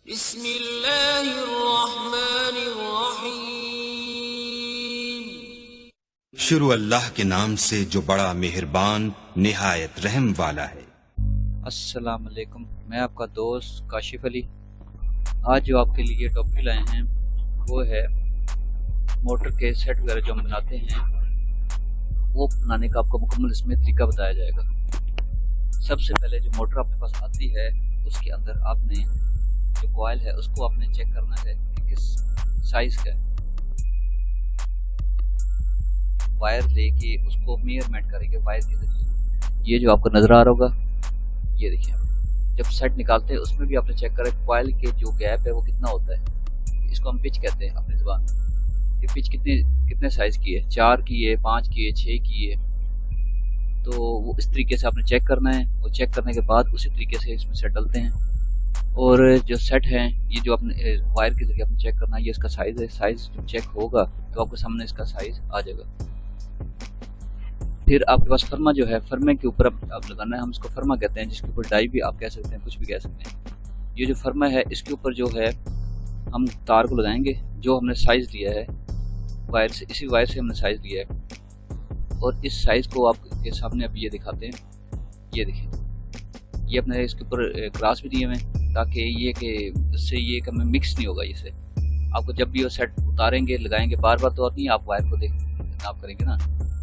बिस्मिल्लाहिर्रहमानिर्रहीम। शुरू अल्लाह के नाम से जो बड़ा मेहरबान निहायत रहम वाला है। अस्सलाम वालेकुम, मैं आपका दोस्त काशिफ अली। आज जो आपके लिए टॉपिक लाए हैं वो है मोटर के सेट वगैरह जो हम बनाते हैं वो बनाने का आपको मुकम्मल इसमें तरीका बताया जाएगा। सबसे पहले जो मोटर आपके पास आती है उसके अंदर आपने जो कॉइल है उसको आपने चेक करना है कि किस साइज का है। वायर लेके उसको मेजरमेंट करेंगे वायर के जरिए। ये जो आपको नजर आ रहा होगा, ये देखिए, जब सेट निकालते हैं उसमें भी आपने चेक करें कॉइल के जो गैप है वो कितना होता है। इसको हम पिच कहते हैं अपनी जुबान में। ये पिच कितने साइज की है, 4 की है, 5 की है, 6 की है। तो वो इस तरीके से आपने चेक करना है। वो चेक करने के बाद उसी तरीके से इसमें सेट डलते हैं। और जो सेट है ये जो आपने वायर के जरिए आपने चेक करना है, ये इसका साइज है। साइज जब चेक होगा तो आपके सामने इसका साइज आ जाएगा। फिर आपके पास फर्मा जो है, फर्मे के ऊपर आप लगाना है। हम इसको फर्मा कहते हैं, जिसके ऊपर डाई भी आप कह सकते हैं, कुछ भी कह सकते हैं। ये जो फर्मा है इसके ऊपर जो है हम तार को लगाएंगे जो हमने साइज लिया है वायर से। इसी वायर से हमने साइज लिया है और इस साइज को आपके सामने अभी ये दिखाते हैं। ये देखिए, ये अपने इसके ऊपर ग्रास भी दिए हुए हैं ताकि ये कि इससे ये कि मिक्स नहीं होगा। इससे आपको जब भी वो सेट उतारेंगे लगाएंगे बार बार तो नहीं, आप वायर को नाप करेंगे ना,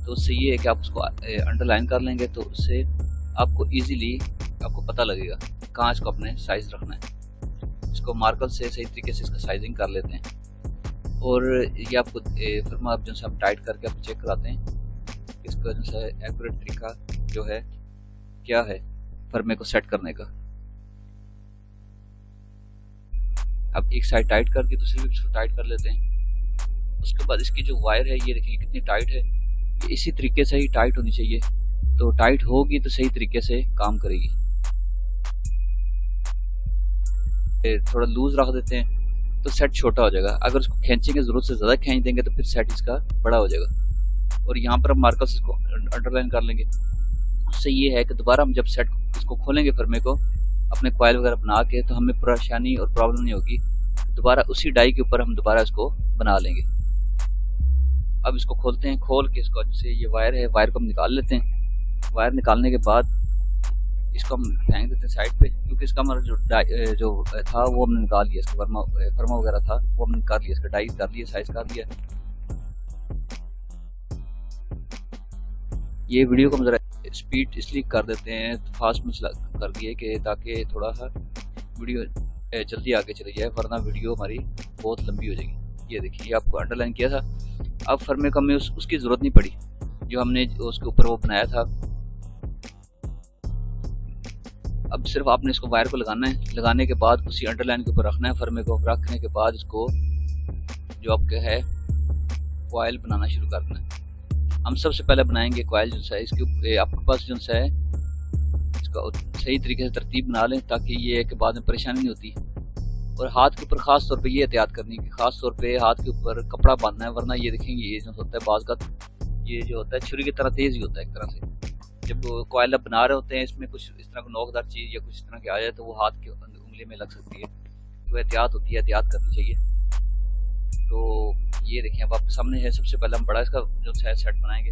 तो उससे ये है कि आप उसको अंडरलाइन कर लेंगे तो उससे आपको इजीली आपको पता लगेगा कहाँ इसको अपने साइज रखना है। इसको मार्कर से सही तरीके से इसका साइजिंग कर लेते हैं और ये आपको फर्मा आप जो है आप टाइट करके आप चेक कराते हैं इसका जो है एक्यूरेट तरीका जो है क्या है फर्मे को सेट करने का। अब एक साइड टाइट करके दूसरी भी इसको टाइट कर लेते हैं। उसके बाद इसकी जो वायर है ये देखिए कितनी टाइट है। ये इसी तरीके से ही टाइट होनी चाहिए, तो टाइट होगी तो सही तरीके से काम करेगी। थोड़ा लूज रख देते हैं तो सेट छोटा हो जाएगा। अगर उसको खींचेंगे जरूरत से ज़्यादा खींच देंगे तो फिर सेट इसका बड़ा हो जाएगा। और यहाँ पर हम मार्कर से इसको अंडरलाइन कर लेंगे। उससे ये है कि दोबारा हम जब सेट इसको खोलेंगे फर्मे को अपने कॉइल वगैरह बना के तो हमें परेशानी और प्रॉब्लम नहीं होगी। दोबारा उसी डाई के ऊपर हम दोबारा इसको बना लेंगे। अब इसको खोलते हैं। खोल के इसको जैसे ये वायर है, वायर को हम निकाल लेते हैं। वायर निकालने के बाद इसको हम फेंक देते हैं साइड पे, क्योंकि इसका हमारा जो था वो हमने निकाल लिया। इसका फर्मा वगैरह था वो हमने निकाल लिया, इसका डाई कर लिया, साइज कर लिया। ये वीडियो को हम जरा स्पीड इसलिए कर देते हैं, फास्ट में कर दिए कि ताकि थोड़ा सा वीडियो जल्दी आगे चली जाए, वरना वीडियो हमारी बहुत लंबी हो जाएगी। ये देखिए, ये आपको अंडरलाइन किया था। अब फर्मे को हमें उसकी ज़रूरत नहीं पड़ी जो हमने उसके ऊपर वो बनाया था। अब सिर्फ आपने इसको वायर को लगाना है। लगाने के बाद उसी अंडरलाइन के ऊपर रखना है फर्मे को। रखने के बाद इसको जो आपका है कॉइल बनाना शुरू करना है। हम सबसे पहले बनाएंगे कॉइल जो है इसके आपके पास जो है इसका सही तरीके से तरतीब बना लें ताकि ये है कि बाद में परेशानी नहीं होती। और हाथ के ऊपर खास तौर पे ये एहतियात करनी है कि खास तौर पे हाथ के ऊपर कपड़ा बांधना है, वरना ये देखेंगे ये जो होता है बाज का ये जो होता है छुरी की तरह तेज ही होता है एक तरह से। जब कॉइल आप बना रहे होते हैं इसमें कुछ इस तरह का नोकदार चीज़ या कुछ इस तरह की आ जाए तो वो हाथ के उंगली में लग सकती है। तो एहतियात होती है, एहतियात करनी चाहिए। तो ये देखें, अब आपके सामने है। सबसे पहले हम बड़ा इसका जो है सेट बनाएंगे।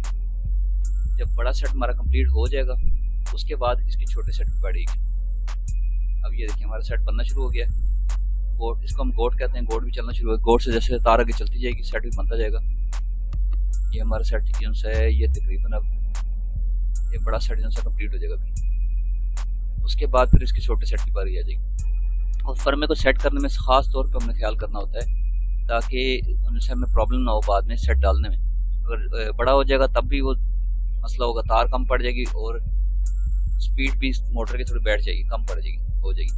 जब बड़ा सेट हमारा कंप्लीट हो जाएगा उसके बाद इसकी छोटे सेट बढ़ेगी। अब ये देखिए हमारा सेट बनना शुरू हो गया। गोट, इसको हम गोट कहते हैं। गोट भी चलना शुरू हो गया। गोट से जैसे तार आगे चलती जाएगी सेट भी बनता जाएगा। ये हमारा सेट जो है ये तकरीबन अब ये बड़ा सेट जो है कंप्लीट हो जाएगा। उसके बाद फिर इसकी छोटे सेट की बारी आ जाएगी। और फर्मे को सेट करने में खास तौर पर हमें ख्याल करना होता है ताकि उनसे हमें प्रॉब्लम ना हो बाद में सेट डालने में। अगर बड़ा हो जाएगा तब भी वो मसला होगा, तार कम पड़ जाएगी और स्पीड भी मोटर की थोड़ी बैठ जाएगी, कम पड़ जाएगी, हो जाएगी।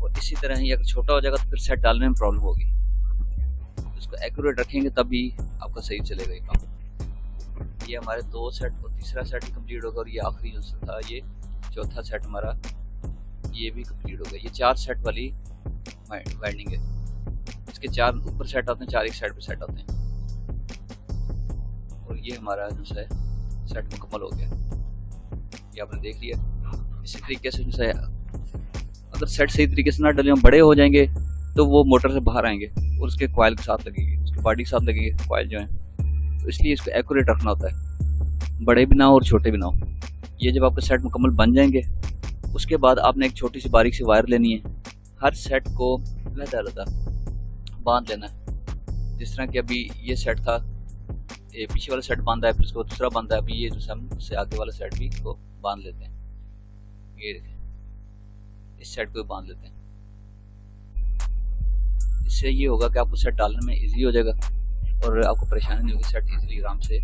और इसी तरह ही अगर छोटा हो जाएगा तो फिर सेट डालने में प्रॉब्लम होगी। इसको एक्यूरेट रखेंगे तभी आपका सही चलेगा ये काम। ये हमारे 2 सेट और तीसरा सेट कंप्लीट होगा और ये आखिरी जो था ये चौथा सेट हमारा ये भी कंप्लीट होगा। ये 4 सेट वाली वाइंडिंग है। इसके 4 ऊपर सेट होते हैं, 4 एक साइड पे सेट होते हैं। और ये हमारा जो है सेट मुकम्मल हो गया। ये आपने देख लिया। इसी तरीके से जो है अगर सेट सही तरीके से ना डले बड़े हो जाएंगे तो वो मोटर से बाहर आएंगे और उसके कॉइल के साथ लगेगी, उसके बॉडी के साथ लगेगी कॉइल जो है। तो इसलिए इसको एक्यूरेट रखना होता है, बड़े भी ना हो और छोटे भी ना हो। ये जब आपके सेट मुकम्मल बन जाएंगे उसके बाद आपने एक छोटी सी बारीक सी वायर लेनी है, हर सेट को अलग-अलग बांध लेना है। जिस तरह कि अभी ये सेट था, ये पीछे वाला सेट बांधा है, फिर उसको दूसरा बांधा है, अभी ये जो से आगे वाला सेट भी इसको बांध लेते हैं। ये देखें, इस सेट को भी बांध लेते हैं। इससे ये होगा कि आपको सेट डालने में इजी हो जाएगा और आपको परेशानी नहीं होगी, सेट इजीली आराम से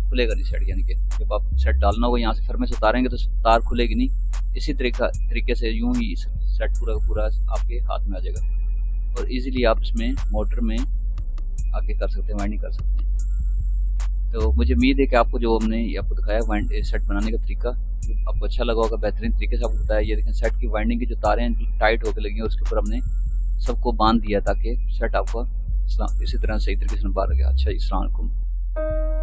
खुलेगा नहीं सेट। यानी कि जब आप सेट डालना होगा यहाँ से फिर में से उतारेंगे तो तार खुलेगी नहीं। इसी तरीके से यूं ही सेट पूरा आपके हाथ में आ जाएगा और इजीली आप इसमें मोटर में आगे कर सकते हैं, वाइंडिंग कर सकते हैं। तो मुझे उम्मीद है कि आपको जो हमने आपको दिखाया सेट बनाने का तरीका आपको अच्छा लगा होगा, बेहतरीन तरीके से आपको बताया। ये देखें, सेट की वाइंडिंग की जो तारें हैं टाइट होकर लगी हैं, उसके ऊपर हमने सबको बांध दिया ताकि सेट आपका इसी तरह सही तरीके से बाहर गया। अच्छा, अस्सलाम वालेकुम।